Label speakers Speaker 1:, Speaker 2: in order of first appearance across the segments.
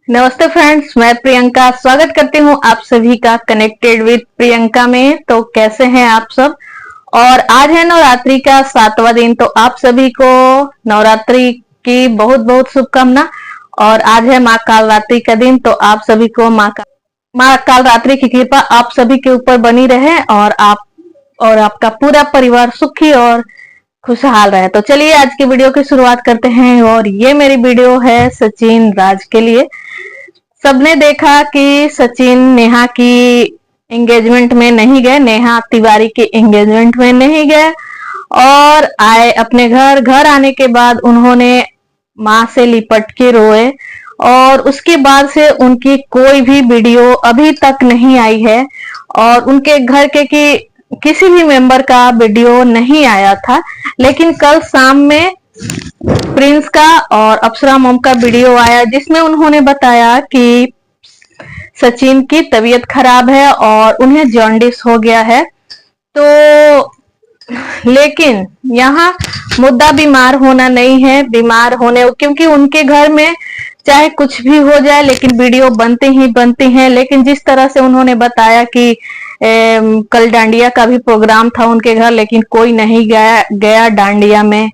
Speaker 1: नमस्ते फ्रेंड्स, मैं प्रियंका स्वागत करती हूँ आप सभी का कनेक्टेड विद प्रियंका में। तो कैसे हैं आप सब। और आज है नवरात्रि का 7वां दिन, तो आप सभी को नवरात्रि की बहुत बहुत शुभकामना। और आज है माँ कालरात्रि का दिन, तो आप सभी को माँ कालरात्रि की कृपा आप सभी के ऊपर बनी रहे और आपका पूरा परिवार सुखी और खुशहाल रहे। तो चलिए आज की वीडियो की शुरुआत करते हैं। और ये मेरी वीडियो है सचिन राज के लिए। सबने देखा कि सचिन नेहा की एंगेजमेंट में नहीं गए, नेहा तिवारी के एंगेजमेंट में नहीं गए और आए अपने घर। घर आने के बाद उन्होंने माँ से लिपट के रोए और उसके बाद से उनकी कोई भी वीडियो अभी तक नहीं आई है और उनके घर के किसी भी मेंबर का वीडियो नहीं आया था। लेकिन कल शाम में प्रिंस का और अप्सरा मोम का वीडियो आया जिसमें उन्होंने बताया कि सचिन की तबीयत खराब है और उन्हें जॉन्डिस हो गया है। तो लेकिन यहाँ मुद्दा बीमार होना नहीं है, बीमार होने क्योंकि उनके घर में चाहे कुछ भी हो जाए लेकिन वीडियो बनते ही बनती हैं। लेकिन जिस तरह से उन्होंने बताया कि कल डांडिया का भी प्रोग्राम था उनके घर, लेकिन कोई नहीं गया डांडिया में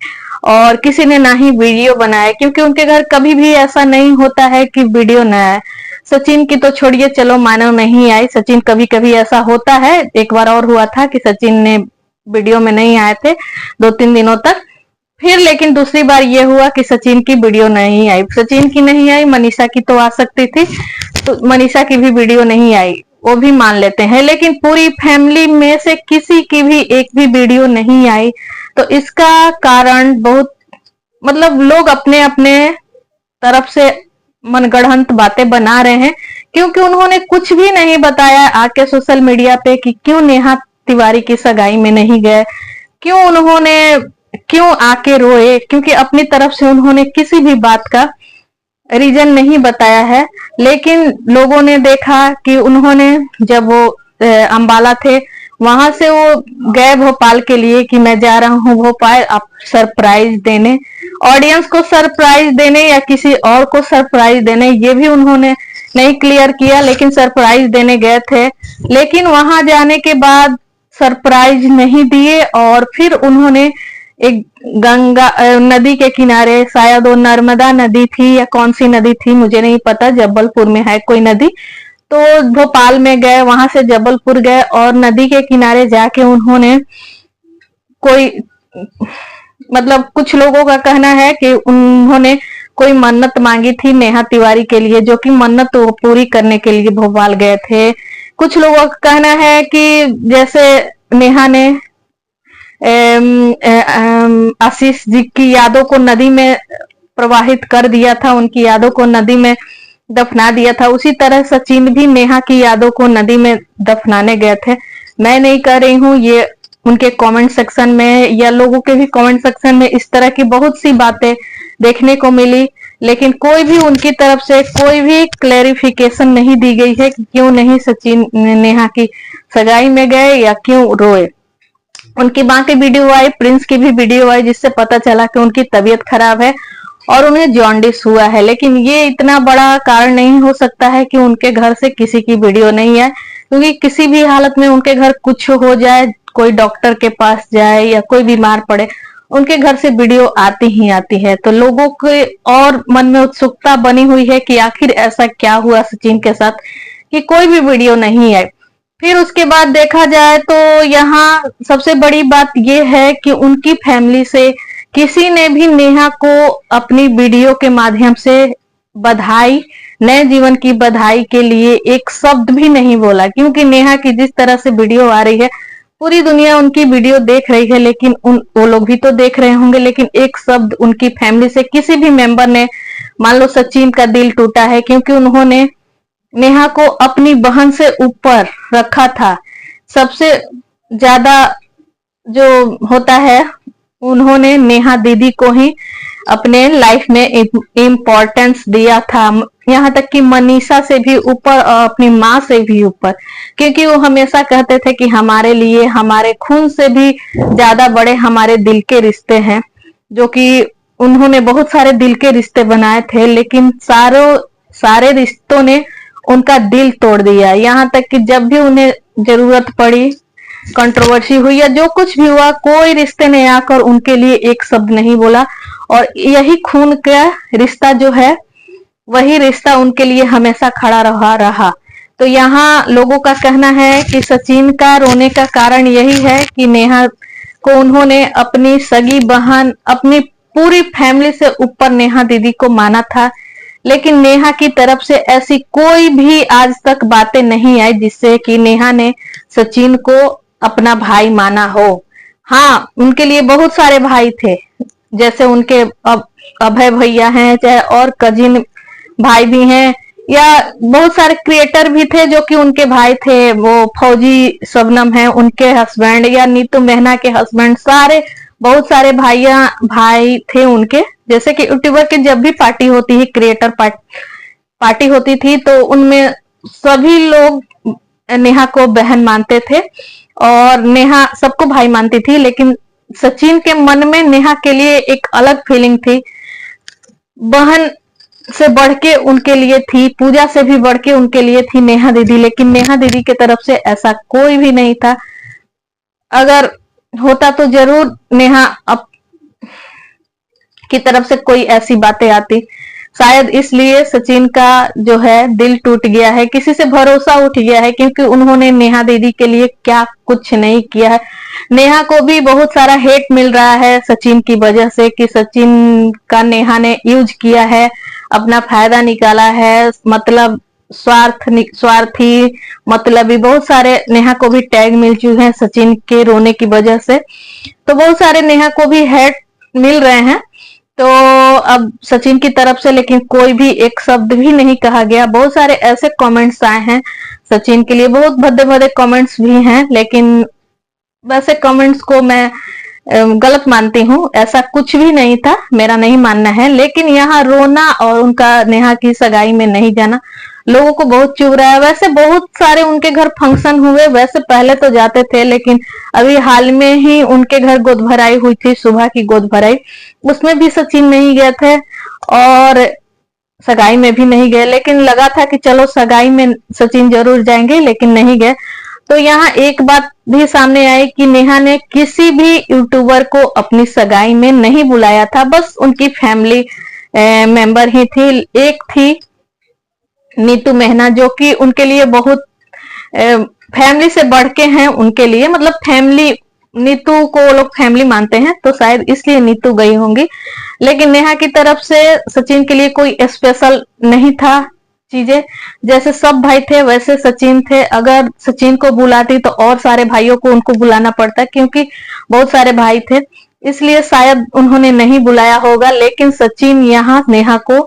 Speaker 1: और किसी ने ना ही वीडियो बनाया, क्योंकि उनके घर कभी भी ऐसा नहीं होता है कि वीडियो न आए। सचिन की तो छोड़िए, चलो मानो नहीं आई, सचिन कभी कभी ऐसा होता है। एक बार और हुआ था कि सचिन ने वीडियो में नहीं आए थे 2-3 दिनों तक। फिर लेकिन दूसरी बार ये हुआ कि सचिन की वीडियो नहीं आई। सचिन की नहीं आई, मनीषा की तो आ सकती थी, तो मनीषा की भी वीडियो नहीं आई, वो भी मान लेते हैं। लेकिन पूरी फैमिली में से किसी की भी एक भी वीडियो नहीं आई। तो इसका कारण बहुत मतलब लोग अपने अपने तरफ से मनगढ़ंत बातें बना रहे हैं, क्योंकि उन्होंने कुछ भी नहीं बताया आके सोशल मीडिया पे कि क्यों नेहा तिवारी की सगाई में नहीं गए, क्यों आके रोए, क्योंकि अपनी तरफ से उन्होंने किसी भी बात का रीजन नहीं बताया है। लेकिन लोगों ने देखा कि उन्होंने जब वो अंबाला थे वहां से वो गए भोपाल के लिए कि मैं जा रहा हूँ भोपाल आप सरप्राइज देने, ऑडियंस को सरप्राइज देने या किसी और को सरप्राइज देने, ये भी उन्होंने नहीं क्लियर किया, लेकिन सरप्राइज देने गए थे। लेकिन वहां जाने के बाद सरप्राइज नहीं दिए और फिर उन्होंने एक गंगा नदी के किनारे, शायद वो नर्मदा नदी थी या कौन सी नदी थी मुझे नहीं पता, जबलपुर में है कोई नदी, तो भोपाल में गए, वहां से जबलपुर गए और नदी के किनारे जाके उन्होंने कोई मतलब कुछ लोगों का कहना है कि उन्होंने कोई मन्नत मांगी थी नेहा तिवारी के लिए, जो कि मन्नत वो पूरी करने के लिए भोपाल गए थे। कुछ लोगों का कहना है कि जैसे नेहा ने आशीष जी की यादों को नदी में प्रवाहित कर दिया था, उनकी यादों को नदी में दफना दिया था, उसी तरह सचिन भी नेहा की यादों को नदी में दफनाने गए थे। मैं नहीं कह रही हूँ, ये उनके कमेंट सेक्शन में या लोगों के भी कमेंट सेक्शन में इस तरह की बहुत सी बातें देखने को मिली, लेकिन कोई भी उनकी तरफ से कोई भी क्लैरिफिकेशन नहीं दी गई है कि क्यों नहीं सचिन नेहा की सगाई में गए या क्यों रोए। उनकी माँ की वीडियो आई, प्रिंस की भी वीडियो आई, जिससे पता चला कि उनकी तबीयत खराब है और उन्हें जॉन्डिस हुआ है। लेकिन ये इतना बड़ा कारण नहीं हो सकता है कि उनके घर से किसी की वीडियो नहीं है, क्योंकि किसी भी हालत में उनके घर कुछ हो जाए, कोई डॉक्टर के पास जाए या कोई बीमार पड़े, उनके घर से वीडियो आती ही आती है। तो लोगों के और मन में उत्सुकता बनी हुई है कि आखिर ऐसा क्या हुआ सचिन के साथ कि कोई भी वीडियो नहीं आई। फिर उसके बाद देखा जाए तो यहाँ सबसे बड़ी बात यह है कि उनकी फैमिली से किसी ने भी नेहा को अपनी वीडियो के माध्यम से बधाई, नए जीवन की बधाई के लिए एक शब्द भी नहीं बोला, क्योंकि नेहा की जिस तरह से वीडियो आ रही है पूरी दुनिया उनकी वीडियो देख रही है, लेकिन वो लोग भी तो देख रहे होंगे, लेकिन एक शब्द उनकी फैमिली से किसी भी मेंबर ने, मान लो सचिन का दिल टूटा है क्योंकि उन्होंने नेहा को अपनी बहन से ऊपर रखा था, सबसे ज्यादा जो होता है उन्होंने नेहा दीदी को ही अपने लाइफ में इम्पोर्टेंस दिया था, यहाँ तक कि मनीषा से भी ऊपर और अपनी माँ से भी ऊपर, क्योंकि वो हमेशा कहते थे कि हमारे लिए हमारे खून से भी ज्यादा बड़े हमारे दिल के रिश्ते हैं, जो कि उन्होंने बहुत सारे दिल के रिश्ते बनाए थे, लेकिन सारे रिश्तों ने उनका दिल तोड़ दिया। यहाँ तक कि जब भी उन्हें जरूरत पड़ी, कंट्रोवर्सी हुई या जो कुछ भी हुआ, कोई रिश्ते ने आकर उनके लिए एक शब्द नहीं बोला। और यही खून का रिश्ता जो है, वही रिश्ता उनके लिए हमेशा खड़ा रहा। तो यहाँ लोगों का कहना है कि सचिन का रोने का कारण यही है कि नेहा को उन्होंने अपनी सगी बहन, अपनी पूरी फैमिली से ऊपर नेहा दीदी को माना था, लेकिन नेहा की तरफ से ऐसी कोई भी आज तक बातें नहीं आई जिससे कि नेहा ने सचिन को अपना भाई माना हो। हाँ, उनके लिए बहुत सारे भाई थे, जैसे उनके अभय भैया हैं, चाहे और कजिन भाई भी हैं, या बहुत सारे क्रिएटर भी थे जो कि उनके भाई थे। वो फौजी शबनम है, उनके हस्बैंड, या नीतू मेहना के हस्बैंड, सारे बहुत सारे भाई थे उनके। जैसे कि यूट्यूबर की जब भी पार्टी होती है, क्रिएटर पार्टी होती थी, तो उनमें सभी लोग नेहा को बहन मानते थे और नेहा सबको भाई मानती थी। लेकिन सचिन के मन में नेहा के लिए एक अलग फीलिंग थी, बहन से बढ़ के उनके लिए थी, पूजा से भी बढ़ के उनके लिए थी नेहा दीदी। लेकिन नेहा दीदी की तरफ से ऐसा कोई भी नहीं था। अगर होता तो जरूर नेहा की तरफ से कोई ऐसी बातें आती। शायद इसलिए सचिन का जो है दिल टूट गया है, किसी से भरोसा उठ गया है, क्योंकि उन्होंने नेहा दीदी के लिए क्या कुछ नहीं किया है। नेहा को भी बहुत सारा हेट मिल रहा है सचिन की वजह से, कि सचिन का नेहा ने यूज किया है, अपना फायदा निकाला है, मतलब स्वार्थी, मतलब भी बहुत सारे नेहा को भी टैग मिल चुके हैं सचिन के रोने की वजह से। तो बहुत सारे नेहा को भी हेट मिल रहे हैं। तो अब सचिन की तरफ से लेकिन कोई भी एक शब्द भी नहीं कहा गया। बहुत सारे ऐसे कमेंट्स आए हैं सचिन के लिए, बहुत भद्दे भद्दे कमेंट्स भी हैं, लेकिन वैसे कमेंट्स को मैं गलत मानती हूँ। ऐसा कुछ भी नहीं था, मेरा नहीं मानना है। लेकिन यहाँ रोना और उनका नेहा की सगाई में नहीं जाना लोगों को बहुत चुभ रहा है। वैसे बहुत सारे उनके घर फंक्शन हुए, वैसे पहले तो जाते थे, लेकिन अभी हाल में ही उनके घर गोद भराई हुई थी, सुबह की गोद भराई, उसमें भी सचिन नहीं गए थे और सगाई में भी नहीं गए। लेकिन लगा था कि चलो सगाई में सचिन जरूर जाएंगे, लेकिन नहीं गए। तो यहाँ एक बात भी सामने आई कि नेहा ने किसी भी यूट्यूबर को अपनी सगाई में नहीं बुलाया था, बस उनकी फैमिली मेंबर ही थी। एक थी नीतू मेहना, जो कि उनके लिए बहुत फैमिली से बढ़ के हैं उनके लिए, मतलब फैमिली, नीतू को वो लोग फैमिली मानते हैं, तो शायद इसलिए नीतू गई होंगी। लेकिन नेहा की तरफ से सचिन के लिए कोई स्पेशल नहीं था चीजें। जैसे सब भाई थे वैसे सचिन थे। अगर सचिन को बुलाती तो और सारे भाइयों को उनको बुलाना पड़ता, क्योंकि बहुत सारे भाई थे, इसलिए शायद उन्होंने नहीं बुलाया होगा। लेकिन सचिन यहाँ नेहा को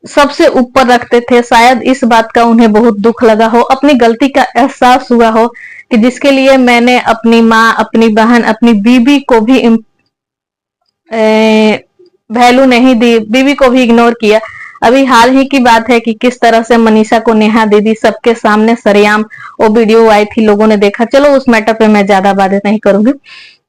Speaker 1: सबसे ऊपर रखते थे। शायद इस बात का उन्हें बहुत दुख लगा हो, अपनी गलती का एहसास हुआ हो कि जिसके लिए मैंने अपनी माँ, अपनी बहन, अपनी बीबी को भी वैल्यू नहीं दी, बीबी को भी इग्नोर किया। अभी हाल ही की बात है कि किस तरह से मनीषा को नेहा दीदी सबके सामने सरेआम वो वीडियो आई थी, लोगों ने देखा। चलो उस मैटर पे मैं ज्यादा बातें नहीं करूंगी।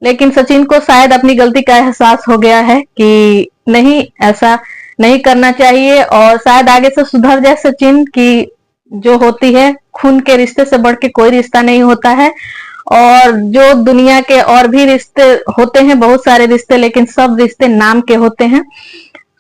Speaker 1: लेकिन सचिन को शायद अपनी गलती का एहसास हो गया है कि नहीं, ऐसा नहीं करना चाहिए, और शायद आगे से सुधर जाए सचिन की जो होती है, खून के रिश्ते से बढ़ के कोई रिश्ता नहीं होता है। और जो दुनिया के और भी रिश्ते होते हैं, बहुत सारे रिश्ते, लेकिन सब रिश्ते नाम के होते हैं।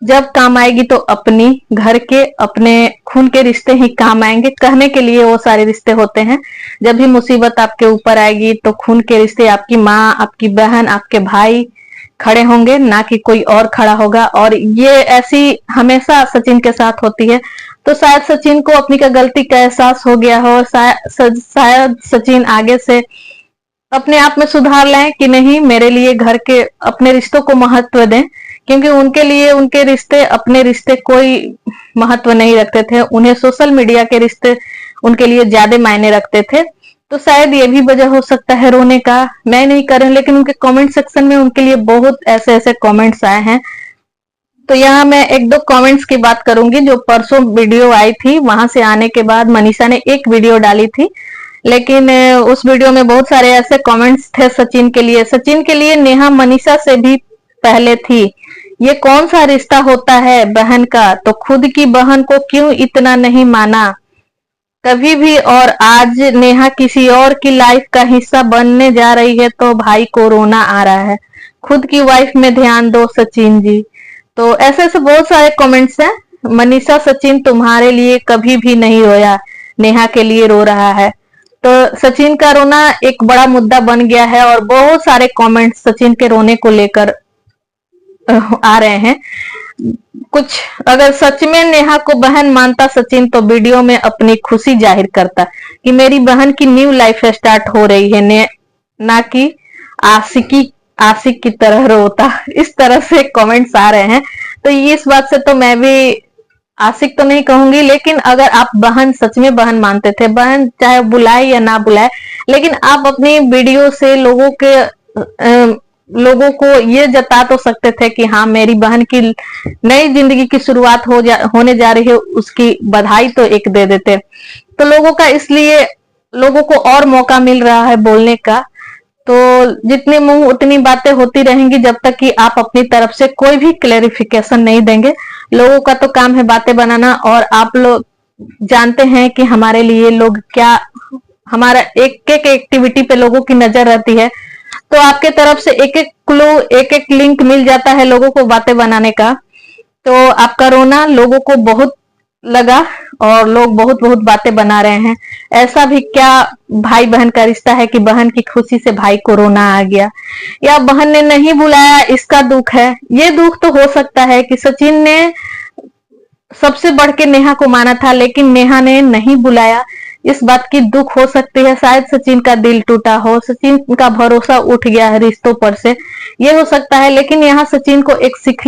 Speaker 1: जब काम आएगी तो अपनी घर के, अपने खून के रिश्ते ही काम आएंगे, कहने के लिए वो सारे रिश्ते होते हैं। जब भी मुसीबत आपके ऊपर आएगी तो खून के रिश्ते, आपकी माँ, आपकी बहन, आपके भाई खड़े होंगे, ना कि कोई और खड़ा होगा। और ये ऐसी हमेशा सचिन के साथ होती है। तो शायद सचिन को अपनी का गलती का एहसास हो गया हो। शायद सचिन आगे से अपने आप में सुधार लाएं कि नहीं, मेरे लिए घर के अपने रिश्तों को महत्व दें, क्योंकि उनके लिए उनके रिश्ते, अपने रिश्ते कोई महत्व नहीं रखते थे। उन्हें सोशल मीडिया के रिश्ते उनके लिए ज्यादा मायने रखते थे। तो शायद ये भी वजह हो सकता है रोने का। मैं नहीं कर रही, लेकिन उनके कमेंट सेक्शन में उनके लिए बहुत ऐसे ऐसे कमेंट्स आए हैं। तो यहाँ मैं एक दो कमेंट्स की बात करूंगी। जो परसों वीडियो आई थी, वहां से आने के बाद मनीषा ने एक वीडियो डाली थी, लेकिन उस वीडियो में बहुत सारे ऐसे कमेंट्स थे सचिन के लिए। सचिन के लिए नेहा मनीषा से भी पहले थी, ये कौन सा रिश्ता होता है बहन का, तो खुद की बहन को क्यों इतना नहीं माना कभी भी। और आज नेहा किसी और की लाइफ का हिस्सा बनने जा रही है तो भाई को रोना आ रहा है। खुद की वाइफ में ध्यान दो सचिन जी। तो ऐसे ऐसे बहुत सारे कमेंट्स हैं। मनीषा सचिन तुम्हारे लिए कभी भी नहीं रोया, नेहा के लिए रो रहा है। तो सचिन का रोना एक बड़ा मुद्दा बन गया है और बहुत सारे कमेंट्स सचिन के रोने को लेकर आ रहे हैं। कुछ अगर सच में नेहा को बहन मानता सचिन तो वीडियो में अपनी खुशी जाहिर करता कि मेरी बहन की न्यू लाइफ स्टार्ट हो रही है, ना कि आशिक की तरह रोता। इस तरह से कमेंट्स आ रहे हैं। तो इस बात से तो मैं भी आशिक तो नहीं कहूंगी, लेकिन अगर आप बहन सच में बहन मानते थे, बहन चाहे बुलाए या ना बुलाए, लेकिन आप अपनी वीडियो से लोगों को ये जता तो सकते थे कि हाँ मेरी बहन की नई जिंदगी की शुरुआत होने जा रही है, उसकी बधाई तो एक दे देते। तो लोगों का इसलिए लोगों को और मौका मिल रहा है बोलने का। तो जितने मुंह उतनी बातें होती रहेंगी जब तक कि आप अपनी तरफ से कोई भी क्लेरिफिकेशन नहीं देंगे। लोगों का तो काम है बातें बनाना, और आप लोग जानते हैं कि हमारे लिए लोग क्या, हमारा एक एक एक्टिविटी पे लोगों की नजर रहती है। तो आपके तरफ से एक एक क्लू, एक एक लिंक मिल जाता है लोगों को बातें बनाने का। तो आपका रोना लोगों को बहुत लगा और लोग बहुत बहुत बातें बना रहे हैं। ऐसा भी क्या भाई बहन का रिश्ता है कि बहन की खुशी से भाई को रोना आ गया, या बहन ने नहीं बुलाया इसका दुख है। ये दुख तो हो सकता है कि सचिन ने सबसे बढ़ के नेहा को माना था, लेकिन नेहा ने नहीं बुलाया, इस बात की दुख हो सकती है। शायद सचिन का दिल टूटा हो, सचिन का भरोसा उठ गया है रिश्तों पर से, ये हो सकता है। लेकिन यहाँ सचिन को एक सीख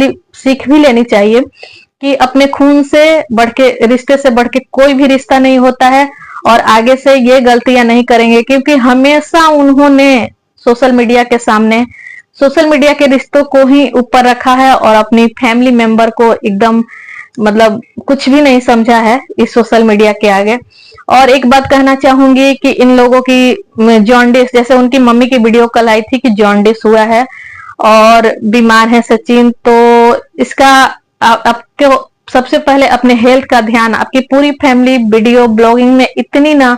Speaker 1: भी लेनी चाहिए कि अपने खून से बढ़ के, रिश्ते से बढ़ के कोई भी रिश्ता नहीं होता है, और आगे से ये गलतियां नहीं करेंगे। क्योंकि हमेशा उन्होंने सोशल मीडिया के सामने सोशल मीडिया के रिश्तों को ही ऊपर रखा है और अपनी फैमिली मेंबर को एकदम मतलब कुछ भी नहीं समझा है इस सोशल मीडिया के आगे। और एक बात कहना चाहूंगी कि इन लोगों की जॉन्डिस, जैसे उनकी मम्मी की वीडियो कल आई थी कि जॉन्डिस हुआ है और बीमार है सचिन, तो इसका आपको सबसे पहले अपने हेल्थ का ध्यान, आपकी पूरी फैमिली वीडियो ब्लॉगिंग में इतनी ना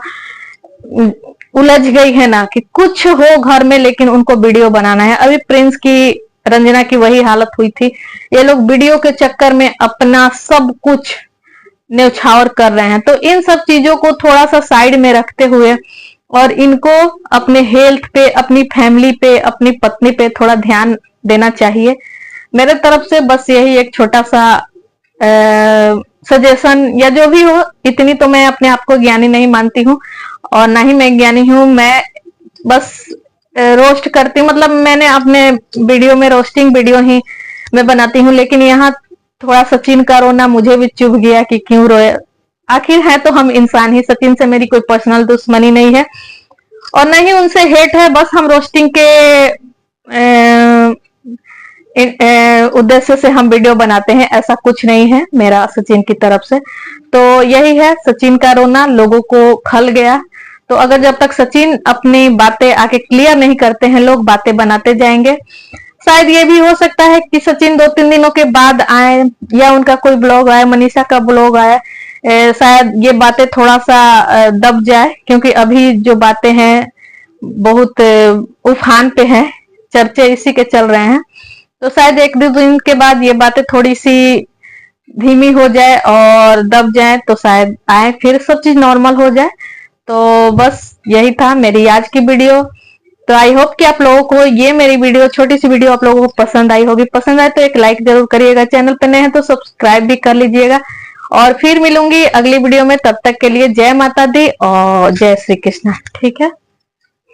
Speaker 1: उलझ गई है ना कि कुछ हो घर में लेकिन उनको वीडियो बनाना है। अभी प्रिंस की, रंजना की वही हालत हुई थी। ये लोग वीडियो के चक्कर में अपना सब कुछ न्यौछावर कर रहे हैं। तो इन सब चीजों को थोड़ा सा साइड में रखते हुए और इनको अपने हेल्थ पे, अपनी फैमिली पे, अपनी पत्नी पे थोड़ा ध्यान देना चाहिए। मेरे तरफ से बस यही एक छोटा सा सजेशन या जो भी हो। इतनी तो मैं अपने आप को ज्ञानी नहीं मानती हूँ और ना ही मैं ज्ञानी हूँ। मैं बस रोस्ट करती हूँ, मतलब मैंने अपने वीडियो में रोस्टिंग वीडियो ही मैं बनाती हूँ। लेकिन यहाँ थोड़ा सचिन का रोना मुझे भी चुभ गया कि क्यों रोए। आखिर है तो हम इंसान ही। सचिन से मेरी कोई पर्सनल दुश्मनी नहीं है और न ही उनसे हेट है। बस हम रोस्टिंग के उद्देश्य से हम वीडियो बनाते हैं, ऐसा कुछ नहीं है मेरा सचिन की तरफ से। तो यही है, सचिन का रोना लोगों को खल गया। तो अगर जब तक सचिन अपनी बातें आके क्लियर नहीं करते हैं, लोग बातें बनाते जाएंगे। शायद ये भी हो सकता है कि सचिन 2-3 दिनों के बाद आए या उनका कोई ब्लॉग आए, मनीषा का ब्लॉग आए, शायद ये बातें थोड़ा सा दब जाए। क्योंकि अभी जो बातें हैं बहुत उफान पे हैं, चर्चे इसी के चल रहे हैं। तो शायद 1-2 दिन के बाद ये बातें थोड़ी सी धीमी हो जाए और दब जाए, तो शायद आए, फिर सब चीज नॉर्मल हो जाए। तो बस यही था मेरी आज की वीडियो। तो आई होप कि आप लोगों को ये मेरी वीडियो, छोटी सी वीडियो आप लोगों को पसंद आई होगी। पसंद आए तो एक लाइक जरूर करिएगा, चैनल पे नए हैं तो सब्सक्राइब भी कर लीजिएगा। और फिर मिलूंगी अगली वीडियो में, तब तक के लिए जय माता दी और जय श्री कृष्ण। ठीक है।